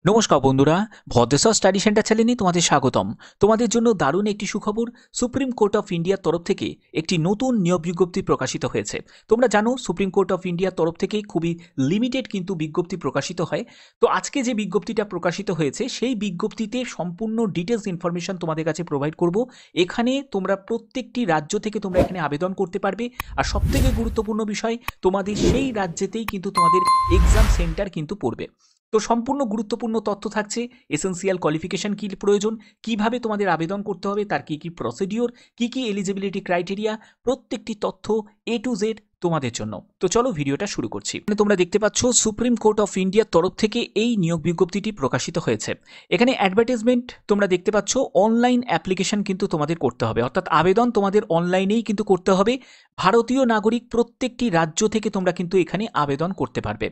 নমস্কার বন্ধুরা, Bhadreswar study centre চ্যানেলে তোমাদের স্বাগতম। তোমাদের জন্য দারুণ একটি সুখবর। সুপ্রিম কোর্ট অফ ইন্ডিয়ার তরফ থেকে একটি নতুন নিয়োগ বিজ্ঞপ্তি প্রকাশিত হয়েছে। তোমরা জানো সুপ্রিম কোর্ট অফ ইন্ডিয়ার তরফ থেকে খুবই লিমিটেড কিন্তু বিজ্ঞপ্তি প্রকাশিত হয়। তো আজকে যে বিজ্ঞপ্তিটা প্রকাশিত হয়েছে সেই বিজ্ঞপ্তিতে সম্পূর্ণ ডিটেলস ইনফরমেশন তোমাদের কাছে প্রোভাইড করব। এখানে তোমরা প্রত্যেকটি রাজ্য থেকে তোমরা এখানে আবেদন করতে পারবে। আর সবথেকে গুরুত্বপূর্ণ বিষয়, তোমাদের সেই রাজ্যেতেই কিন্তু তোমাদের এক্সাম সেন্টার কিন্তু পড়বে। তো সম্পূর্ণ গুরুত্বপূর্ণ তথ্য থাকছে। এসেনশিয়াল কোয়ালিফিকেশন কী প্রয়োজন, কিভাবে তোমাদের আবেদন করতে হবে, তার কী কী প্রসিডিওর, কী এলিজিবিলিটি ক্রাইটেরিয়া, প্রত্যেকটি তথ্য A to Z তোমাদের জন্য। তো চলো ভিডিওটা শুরু করছি। তোমরা দেখতে পাচ্ছ সুপ্রিম কোর্ট অফ ইন্ডিয়ার তরফ থেকে এই নিয়োগ বিজ্ঞপ্তিটি প্রকাশিত হয়েছে। এখানে অ্যাডভার্টাইজমেন্ট তোমরা দেখতে পাচ্ছ। অনলাইন অ্যাপ্লিকেশন কিন্তু তোমাদের করতে হবে, অর্থাৎ আবেদন তোমাদের অনলাইনেই কিন্তু করতে হবে। ভারতীয় নাগরিক প্রত্যেকটি রাজ্য থেকে তোমরা কিন্তু এখানে আবেদন করতে পারবে।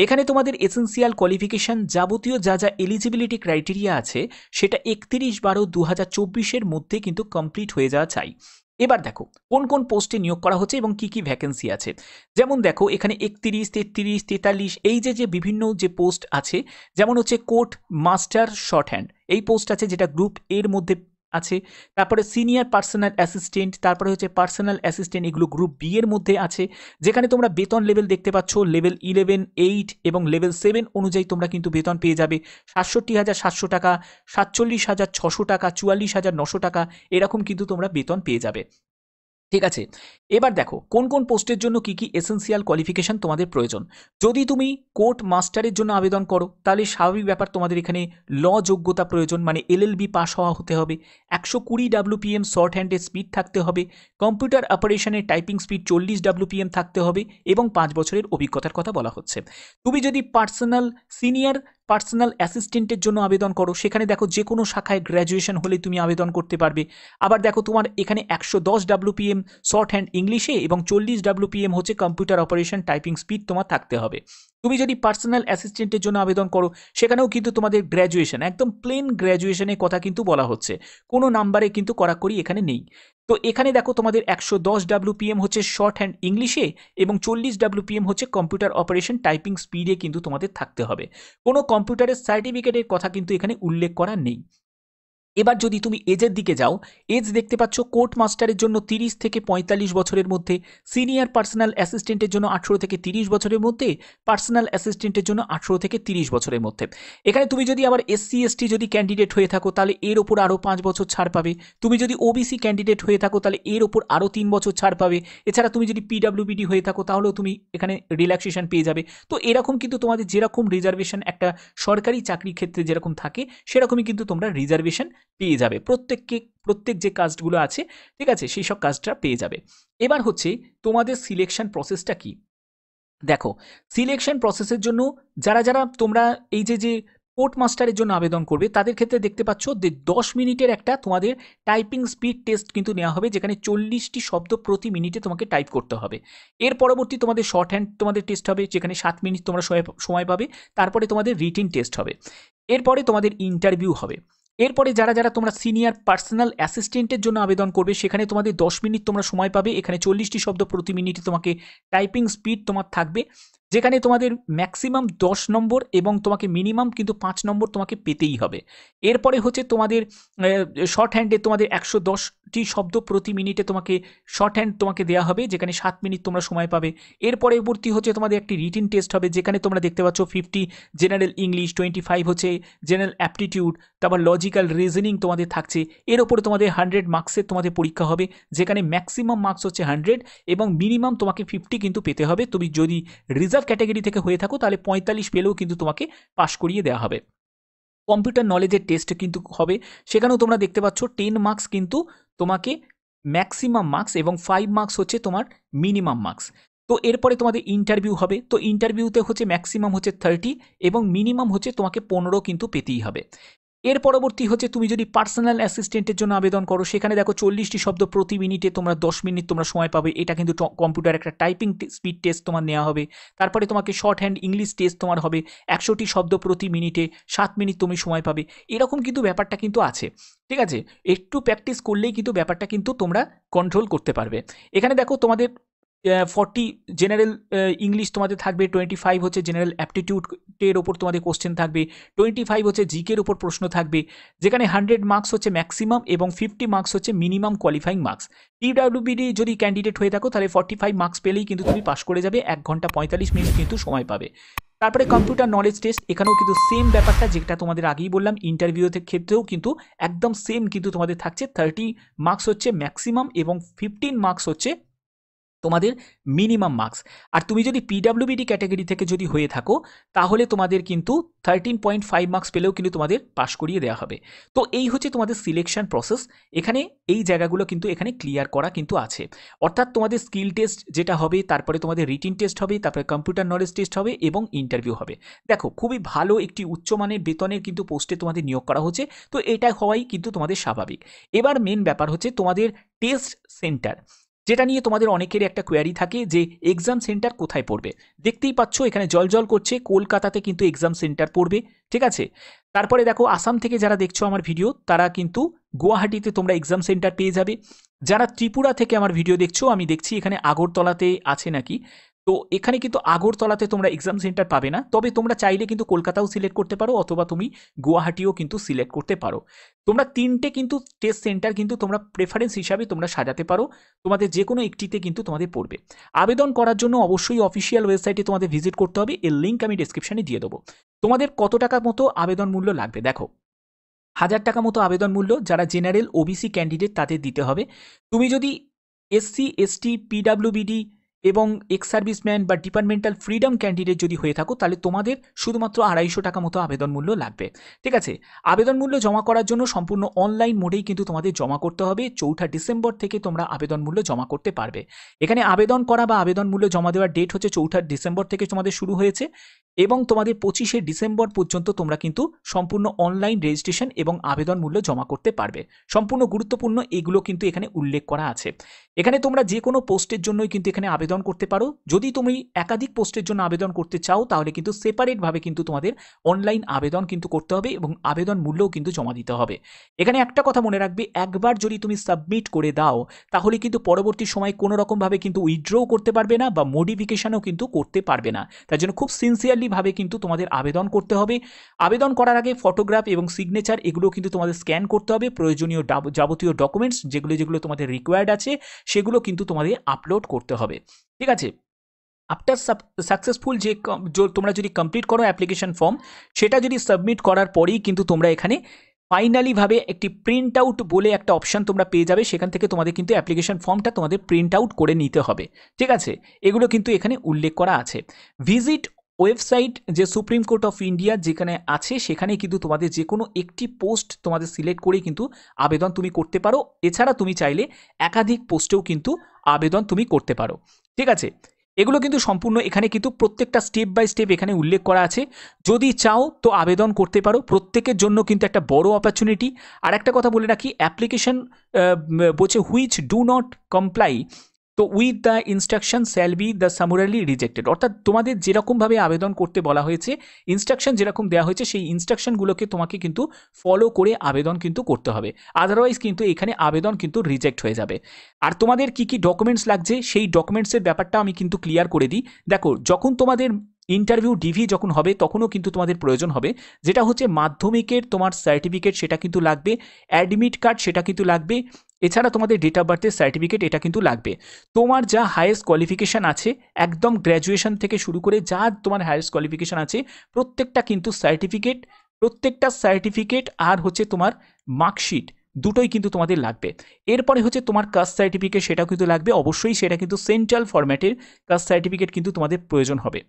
এখানে তোমাদের এসেনশিয়াল কোয়ালিফিকেশন যাবতীয় যা যা এলিজিবিলিটি ক্রাইটেরিয়া আছে সেটা 31/12/2024 মধ্যে কিন্তু কমপ্লিট হয়ে যাওয়া চাই। এবার দেখো কোন কোন পোস্টে নিয়োগ করা হচ্ছে এবং কি কি ভ্যাকেন্সি আছে। যেমন দেখো এখানে 31, 33, 43 এই যে বিভিন্ন যে পোস্ট আছে, যেমন হচ্ছে কোর্ট মাস্টার শর্ট হ্যান্ড এই পোস্ট আছে, যেটা গ্রুপ এর মধ্যে আছে। তারপরে সিনিয়র পার্সোনাল অ্যাসিস্ট্যান্ট, তারপরে হচ্ছে পার্সোনাল অ্যাসিস্ট্যান্ট, এগুলো গ্রুপ বি এর মধ্যে আছে। যেখানে তোমরা বেতন লেভেল দেখতে পাচ্ছ, লেভেল 11, 8 এবং লেভেল 7 অনুযায়ী তোমরা কিন্তু বেতন পেয়ে যাবে। 67,700 টাকা, 47,600 টাকা, 44,900 টাকা, এরকম কিন্তু তোমরা বেতন পেয়ে যাবে। ঠিক আছে, এবার দেখো কোন কোন পোস্টের জন্য কি কি এসেনশিয়াল কোয়ালিফিকেশন তোমাদের প্রয়োজন। যদি তুমি কোর্ট মাস্টারের জন্য আবেদন করো তাহলে স্বাভাবিক ব্যাপার, তোমাদের এখানে ল যোগ্যতা প্রয়োজন, মানে LLB পাস হওয়া হতে হবে। 120 WPM শর্ট হ্যান্ডের স্পিড থাকতে হবে। কম্পিউটার অপারেশনের টাইপিং স্পিড 40 WPM থাকতে হবে এবং 5 বছরের অভিজ্ঞতার কথা বলা হচ্ছে। তুমি যদি সিনিয়র পার্সোনাল অ্যাসিস্ট্যান্টের জন্য আবেদন করো, সেখানে দেখো যে কোনো শাখায় গ্র্যাজুয়েশন হলে তুমি আবেদন করতে পারবে। আবার দেখো তোমার এখানে 110 WPM শর্ট হ্যান্ড ইংলিশে এবং 40 WPM হচ্ছে কম্পিউটার অপারেশন টাইপিং স্পিড তোমার থাকতে হবে। তুমি যদি পার্সোনাল অ্যাসিস্ট্যান্টের জন্য আবেদন করো, সেখানেও কিন্তু তোমাদের গ্র্যাজুয়েশন, একদম প্লেন গ্র্যাজুয়েশনের কথা কিন্তু বলা হচ্ছে, কোনো নাম্বারে কিন্তু কড়াকড়ি এখানে নেই। তো এখানে দেখো তোমাদের 110 WPM হচ্ছে শর্ট হ্যান্ড ইংলিশে এবং 40 WPM হচ্ছে কম্পিউটার অপারেশন টাইপিং স্পিডে কিন্তু তোমাদের থাকতে হবে। কোনো কম্পিউটারের সার্টিফিকেটের কথা কিন্তু এখানে উল্লেখ করা নেই। এবার যদি তুমি এজের দিকে যাও, এজ দেখতে পাচ্ছ কোর্ট মাস্টারের জন্য 30 থেকে 45 বছরের মধ্যে, সিনিয়র পার্সোনাল অ্যাসিস্ট্যান্টের জন্য 18 থেকে 30 বছরের মধ্যে, পার্সোনাল অ্যাসিস্ট্যান্টের জন্য 18 থেকে 30 বছরের মধ্যে। এখানে তুমি যদি আবার SC/ST যদি ক্যান্ডিডেট হয়ে থাকো তাহলে এর ওপর আরও 5 বছর ছাড় পাবে। তুমি যদি OBC ক্যান্ডিডেট হয়ে থাকো তাহলে এর ওপর আরও 3 বছর ছাড় পাবে। এছাড়া তুমি যদি PWBD হয়ে থাকো তাহলেও তুমি এখানে রিল্যাক্সেশন পেয়ে যাবে। তো এরকম কিন্তু তোমাদের যেরকম রিজার্ভেশন একটা সরকারি চাকরির ক্ষেত্রে যেরকম থাকে, সেরকমই কিন্তু তোমরা রিজার্ভেশন পেয়ে যাবে। প্রত্যেক যে কাস্টগুলো আছে, ঠিক আছে, সেই সব কাস্টটা পেয়ে যাবে। এবার হচ্ছে তোমাদের সিলেকশন প্রসেসটা কি। দেখো সিলেকশন প্রসেসের জন্য যারা তোমরা এই যে কোর্ট মাস্টারের জন্য আবেদন করবে তাদের ক্ষেত্রে দেখতে পাচ্ছ যে 10 মিনিটের একটা তোমাদের টাইপিং স্পিড টেস্ট কিন্তু নেওয়া হবে, যেখানে 40টি শব্দ প্রতি মিনিটে তোমাকে টাইপ করতে হবে। এর পরবর্তী তোমাদের শর্ট হ্যান্ড তোমাদের টেস্ট হবে, যেখানে 7 মিনিট তোমরা সময় পাবে। তারপরে তোমাদের রিটিন টেস্ট হবে। এরপরে তোমাদের ইন্টারভিউ হবে। এরপরে যারা তোমরা সিনিয়র পার্সোনাল অ্যাসিস্ট্যান্টের জন্য আবেদন করবে, সেখানে তোমাদের 10 মিনিট তোমরা সময় পাবে। এখানে 40টি শব্দ প্রতি মিনিটে তোমাকে টাইপিং স্পিড তোমার থাকবে, যেখানে তোমাদের ম্যাক্সিমাম 10 নম্বর এবং তোমাকে মিনিমাম কিন্তু 5 নম্বর তোমাকে পেতেই হবে। এরপরে হচ্ছে তোমাদের শর্ট হ্যান্ডে তোমাদের 110টি শব্দ প্রতি মিনিটে তোমাকে শর্ট হ্যান্ড তোমাকে দেওয়া হবে, যেখানে 7 মিনিট তোমরা সময় পাবে। এর পরবর্তী হচ্ছে তোমাদের একটি রিটিন টেস্ট হবে, যেখানে তোমরা দেখতে পাচ্ছ 50 জেনারেল ইংলিশ, 25 হচ্ছে জেনারেল অ্যাপটিটিউড, তারপর লজিক্যাল রিজনিং তোমাদের থাকছে। এর ওপরে তোমাদের 100 মার্কসের তোমাদের পরীক্ষা হবে, যেখানে ম্যাক্সিমাম মার্কস হচ্ছে 100 এবং মিনিমাম তোমাকে 50 কিন্তু পেতে হবে। তুমি যদি রিজার্ভ ক্যাটাগরি থেকে হয়ে থাকো তাহলে 45 পেলেও কিন্তু তোমাকে পাশ করিয়ে দেওয়া হবে। কম্পিউটার নলেজের টেস্ট কিন্তু হবে, সেখানেও তোমরা দেখতে পাচ্ছ 10 মার্কস কিন্তু তোমাকে ম্যাক্সিমাম মার্কস এবং 5 মার্কস হচ্ছে তোমার মিনিমাম মার্কস। তো এরপরে তোমাদের ইন্টারভিউ হবে। তো ইন্টারভিউতে হচ্ছে ম্যাক্সিমাম হচ্ছে 30 এবং মিনিমাম হচ্ছে তোমাকে 15 কিন্তু পেতেই হবে। এর পরবর্তী হচ্ছে তুমি যদি পার্সোনাল অ্যাসিস্ট্যান্টের জন্য আবেদন করো, সেখানে দেখো 40টি শব্দ প্রতি মিনিটে তোমরা 10 মিনিট তোমরা সময় পাবে। এটা কিন্তু কম্পিউটার একটা টাইপিং স্পিড টেস্ট তোমার নেওয়া হবে। তারপরে তোমাকে শর্ট হ্যান্ড ইংলিশ টেস্ট তোমার হবে, 100টি শব্দ প্রতি মিনিটে 7 মিনিট তুমি সময় পাবে। এরকম কিন্তু ব্যাপারটা কিন্তু আছে, ঠিক আছে। একটু প্র্যাকটিস করলেই কিন্তু ব্যাপারটা কিন্তু তোমরা কন্ট্রোল করতে পারবে। এখানে দেখো তোমাদের 40 জেনারেল ইংলিশ তোমাদের থাকবে, 25 হচ্ছে জেনারেল অ্যাপটিটিউডের ওপর তোমাদের কোশ্চেন থাকবে, 25 হচ্ছে জিকের ওপর প্রশ্ন থাকবে, যেখানে 100 মার্কস হচ্ছে ম্যাক্সিমাম এবং 50 মার্কস হচ্ছে মিনিমাম কোয়ালিফাইং মার্কস। পিডব্লিউবিডি যদি ক্যান্ডিডেট হয়ে থাকো তাহলে 45 মার্কস পেলেই কিন্তু তুমি পাস করে যাবে, 1 ঘন্টা 45 মিনিট কিন্তু সময় পাবে। তারপরে কম্পিউটার নলেজ টেস্ট, এখানেও কিন্তু সেম ব্যাপারটা যেটা তোমাদের আগেই বললাম, ইন্টারভিউতে ক্ষেত্রেও কিন্তু একদম সেম কিন্তু তোমাদের থাকছে। 30 মার্কস হচ্ছে ম্যাক্সিমাম এবং 15 মার্কস হচ্ছে তোমাদের মিনিমাম মার্কস। আর তুমি যদি পিডব্লিউবিডি ক্যাটাগরি থেকে যদি হয়ে থাকো তাহলে তোমাদের কিন্তু 13.5 মার্কস পেলেও কিন্তু তোমাদের পাস করিয়ে দেওয়া হবে। তো এই হচ্ছে তোমাদের সিলেকশন প্রসেস। এখানে এই জায়গাগুলো কিন্তু এখানে ক্লিয়ার করা কিন্তু আছে, অর্থাৎ তোমাদের স্কিল টেস্ট যেটা হবে, তারপরে তোমাদের রিটিন টেস্ট হবে, তারপরে কম্পিউটার নলেজ টেস্ট হবে এবং ইন্টারভিউ হবে। দেখো খুবই ভালো একটি উচ্চমানের বেতনের কিন্তু পোস্টে তোমাদের নিয়োগ করা হচ্ছে, তো এটা হওয়াই কিন্তু তোমাদের স্বাভাবিক। এবার মেন ব্যাপার হচ্ছে তোমাদের টেস্ট সেন্টার, যেটা নিয়ে তোমাদের অনেকেরই একটা কোয়ারি থাকে যে এক্সাম সেন্টার কোথায় পড়বে। দেখতেই পাচ্ছ এখানে জলজল করছে, কলকাতাতে কিন্তু এক্সাম সেন্টার পড়বে, ঠিক আছে। তারপরে দেখো আসাম থেকে যারা দেখছো আমার ভিডিও তারা কিন্তু গুয়াহাটিতে তোমরা এক্সাম সেন্টার পেয়ে যাবে। যারা ত্রিপুরা থেকে আমার ভিডিও দেখছো, আমি দেখছি এখানে আগরতলাতে আছে নাকি, তো এখানে কিন্তু আগরতলাতে তোমরা এক্সাম সেন্টার পাবে না, তবে তোমরা চাইলে কিন্তু কলকাতাও সিলেক্ট করতে পারো অথবা তুমি গুয়াহাটিও কিন্তু সিলেক্ট করতে পারো। তোমরা তিনটে কিন্তু টেস্ট সেন্টার কিন্তু তোমরা প্রেফারেন্স হিসাবে তোমরা সাজাতে পারো, তোমাদের যে কোনো একটিতে কিন্তু তোমাদের পড়বে। আবেদন করার জন্য অবশ্যই অফিসিয়াল ওয়েবসাইটে তোমাদের ভিজিট করতে হবে, এর লিঙ্ক আমি ডেসক্রিপশনে দিয়ে দেবো। তোমাদের কত টাকা মতো আবেদন মূল্য লাগবে, দেখো 1000 টাকা মতো আবেদন মূল্য যারা জেনারেল ওবিসি ক্যান্ডিডেট তাদের দিতে হবে। তুমি যদি এসসি এসটি পিডব্লিউবিডি এবং এক্স সার্ভিসম্যান বা ডিপার্টমেন্টাল ফ্রিডম ক্যান্ডিডেট যদি হয়ে থাকো তাহলে তোমাদের শুধুমাত্র 250 টাকা মতো আবেদন মূল্য লাগবে, ঠিক আছে। আবেদন মূল্য জমা করার জন্য সম্পূর্ণ অনলাইন মোডেই কিন্তু তোমাদের জমা করতে হবে। 4 ডিসেম্বর থেকে তোমরা আবেদন মূল্য জমা করতে পারবে। এখানে আবেদন করা বা আবেদন মূল্য জমা দেওয়ার ডেট হচ্ছে 4 ডিসেম্বর থেকে তোমাদের শুরু হয়েছে এবং তোমাদের 25 ডিসেম্বর পর্যন্ত তোমরা কিন্তু সম্পূর্ণ অনলাইন রেজিস্ট্রেশন এবং আবেদন মূল্য জমা করতে পারবে। সম্পূর্ণ গুরুত্বপূর্ণ এগুলো কিন্তু এখানে উল্লেখ করা আছে। এখানে তোমরা যে কোনো পোস্টের জন্যই কিন্তু এখানে আবেদন করতে পারো। যদি তুমি একাধিক পোস্টের জন্য আবেদন করতে চাও তাহলে কিন্তু সেপারেটভাবে কিন্তু তোমাদের অনলাইন আবেদন কিন্তু করতে হবে এবং আবেদন মূল্যও কিন্তু জমা দিতে হবে। এখানে একটা কথা মনে রাখবে, একবার যদি তুমি সাবমিট করে দাও তাহলে কিন্তু পরবর্তী সময় কোনো রকমভাবে কিন্তু উইথড্রও করতে পারবে না বা মডিফিকেশনও কিন্তু করতে পারবে না। তার জন্য খুব সিনসিয়ারলিভাবে কিন্তু তোমাদের আবেদন করতে হবে। আবেদন করার আগে ফটোগ্রাফ এবং সিগনেচার এগুলো কিন্তু তোমাদের স্ক্যান করতে হবে। প্রয়োজনীয় যাবতীয় ডকুমেন্টস যেগুলো তোমাদের রিকোয়ার্ড আছে সেগুলো কিন্তু তোমাদের আপলোড করতে হবে, ঠিক আছে। আফটার সাকসেসফুল তোমরা যদি কমপ্লিট করো অ্যাপ্লিকেশন ফর্ম, সেটা যদি সাবমিট করার পরেই কিন্তু তোমরা এখানে ফাইনালিভাবে একটি প্রিন্ট আউট বলে একটা অপশান তোমরা পেয়ে যাবে, সেখান থেকে তোমাদের কিন্তু অ্যাপ্লিকেশন ফর্মটা তোমাদের প্রিন্ট আউট করে নিতে হবে, ঠিক আছে। এগুলো কিন্তু এখানে উল্লেখ করা আছে। ভিজিট ওয়েবসাইট যে সুপ্রিম কোর্ট অফ ইন্ডিয়া যেখানে আছে সেখানে কিন্তু তোমাদের যে কোনো একটি পোস্ট তোমাদের সিলেক্ট করেই কিন্তু আবেদন তুমি করতে পারো। এছাড়া তুমি চাইলে একাধিক পোস্টেও কিন্তু আবেদন তুমি করতে পারো, ঠিক আছে। এগুলো কিন্তু সম্পূর্ণ এখানে কিন্তু প্রত্যেকটা স্টেপ বাই স্টেপ এখানে উল্লেখ করা আছে। যদি চাও তো আবেদন করতে পারো, প্রত্যেকের জন্য কিন্তু একটা বড় অপরচুনিটি। আর একটা কথা বলে রাখি, অ্যাপ্লিকেশন বলছে which do not comply to with the instruction shall be the summarily rejected, অর্থাৎ তোমাদের যেরকমভাবে আবেদন করতে বলা হয়েছে, ইনস্ট্রাকশন যেরকম দেওয়া হয়েছে সেই ইনস্ট্রাকশনগুলোকে তোমাকে কিন্তু ফলো করে আবেদন কিন্তু করতে হবে, আদারওয়াইজ কিন্তু এখানে আবেদন কিন্তু রিজেক্ট হয়ে যাবে। আর তোমাদের কি কি ডকুমেন্টস লাগছে সেই ডকুমেন্টসের ব্যাপারটা আমি কিন্তু ক্লিয়ার করে দিই। দেখো যখন তোমাদের ইন্টারভিউ ডিভি যখন হবে তখনও কিন্তু তোমাদের প্রয়োজন হবে, যেটা হচ্ছে মাধ্যমিকের তোমার সার্টিফিকেট সেটা কিন্তু লাগবে, অ্যাডমিট কার্ড সেটা কিন্তু লাগবে, এছাড়া তোমাদের ডেট অফ বার্থের সার্টিফিকেট এটা কিন্তু লাগবে। তোমার যা হাইয়েস্ট কোয়ালিফিকেশান আছে একদম গ্র্যাজুয়েশন থেকে শুরু করে যা তোমার হাইয়েস্ট কোয়ালিফিকেশান আছে প্রত্যেকটা সার্টিফিকেট আর হচ্ছে তোমার মার্কশিট দুটোই কিন্তু তোমাদের লাগবে। এরপরে হচ্ছে তোমার কাস্ট সার্টিফিকেট সেটাও কিন্তু লাগবে, অবশ্যই সেটা কিন্তু সেন্ট্রাল ফরম্যাটের কাস্ট সার্টিফিকেট কিন্তু তোমাদের প্রয়োজন হবে।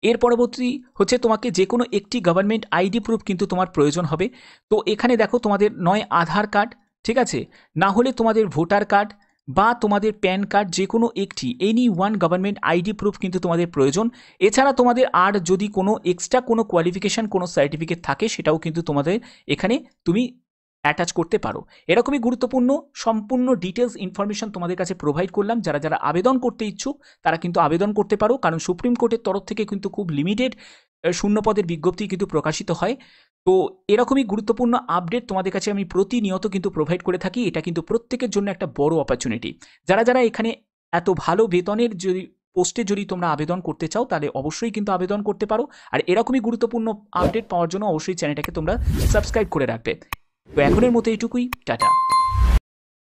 এর পরবর্তী হচ্ছে তোমাকে যে কোনো একটি গভর্নমেন্ট আইডি প্রুফ কিন্তু তোমার প্রয়োজন হবে। তো এখানে দেখো তোমাদের নয় আধার কার্ড, ঠিক আছে, না হলে তোমাদের ভোটার কার্ড বা তোমাদের প্যান কার্ড, যে কোনো একটি any one government ID proof কিন্তু তোমাদের প্রয়োজন। এছাড়া তোমাদের আর যদি কোনো এক্সট্রা কোনো কোয়ালিফিকেশান কোনো সার্টিফিকেট থাকে সেটাও কিন্তু তোমাদের এখানে তুমি অ্যাটাচ করতে পারো। এরকমই গুরুত্বপূর্ণ সম্পূর্ণ ডিটেলস ইনফরমেশন তোমাদের কাছে প্রোভাইড করলাম। যারা যারা আবেদন করতে ইচ্ছুক তারা কিন্তু আবেদন করতে পারো, কারণ সুপ্রিম কোর্টের তরফ থেকে কিন্তু খুব লিমিটেড শূন্য পদের বিজ্ঞপ্তি কিন্তু প্রকাশিত হয়। তো এরকমই গুরুত্বপূর্ণ আপডেট তোমাদের কাছে আমি প্রতিনিয়ত কিন্তু প্রোভাইড করে থাকি। এটা কিন্তু প্রত্যেকের জন্য একটা বড় অপরচুনিটি। যারা যারা এখানে এত ভালো বেতনের যদি পোস্টে যদি তোমরা আবেদন করতে চাও তাহলে অবশ্যই কিন্তু আবেদন করতে পারো। আর এরকমই গুরুত্বপূর্ণ আপডেট পাওয়ার জন্য অবশ্যই চ্যানেলটাকে তোমরা সাবস্ক্রাইব করে রাখবে। তো এখনের মতো এইটুকুই, টাটা।